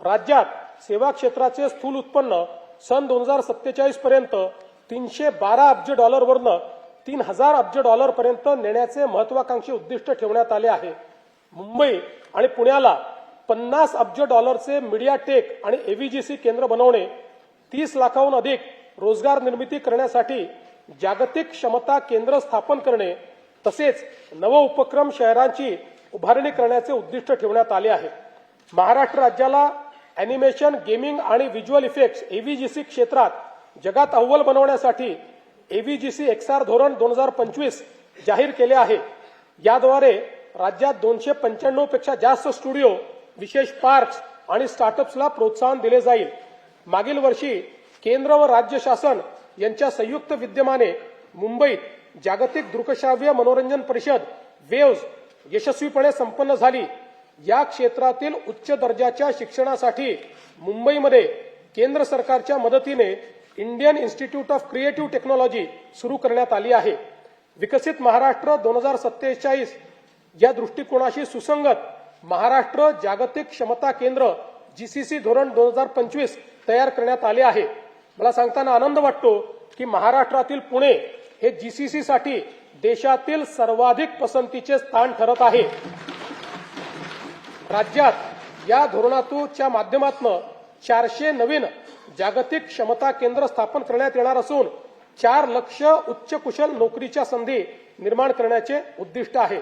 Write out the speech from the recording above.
राज्यात सेवा क्षेत्राचे स्थूल उत्पन्न सन 2047 पर्यंत $312 अब्ज $3,000 अब्ज पर्यंत नेण्याचे महत्वाकांक्षी उद्दिष्ट ठेवण्यात आले आहे। मुंबई आणि पुण्याला $50 अब्ज मीडिया टेक आणि एव्हीजीसी केंद्र बनवणे, 30 लाखाहून अधिक रोजगार निर्मिती करण्यासाठी जागतिक क्षमता केंद्र स्थापन करणे तसेच नव उपक्रम शहरांची उभारणी करण्याचे उद्दिष्ट ठेवण्यात आले आहे। महाराष्ट्र राज्याला अॅनिमेशन, गेमिंग आणि व्हिज्युअल इफेक्ट्स एव्हीजीसी क्षेत्रात जगात अव्वल बनवण्यासाठी एव्हीजीसी XR धोरण 2025 जाहीर केले आहे। याद्वारे राज्यात 295 पेक्षा जास्त स्टुडिओ, विशेष पार्क्स आणि स्टार्टअप्सला प्रोत्साहन दिले जाईल। मागील वर्षी केंद्र व राज्य शासन यांच्या संयुक्त विद्यमाने मुंबईत जागतिक दृकश्राव्य मनोरंजन परिषद वेव्स यशस्वीपणे संपन्न झाली। या क्षेत्रातील उच्च दर्जाच्या शिक्षणासाठी मुंबईमध्ये केंद्र सरकारच्या मदतीने Indian institute of creative technology सुरू करण्यात आली आहे। विकसित महाराष्ट्र 2047 या दृष्टिकोनाशी सुसंगत महाराष्ट्र जागतिक क्षमता केंद्र जीसीसी धोरण 2025 तयार करण्यात आले आहे। मला सांगताना आनंद वाटतो की महाराष्ट्रातील पुणे हे जीसीसी साठी देशातील सर्वाधिक पसंतीचे स्थान ठरत आहे। राज्यात या धोरणाच्या माध्यमातून 400 नवीन जागतिक क्षमता केंद्र स्थापन करण्यात येणार असून 4 लाख उच्च कुशल नोकरीच्या संधी निर्माण करण्याचे उद्दिष्ट आहे।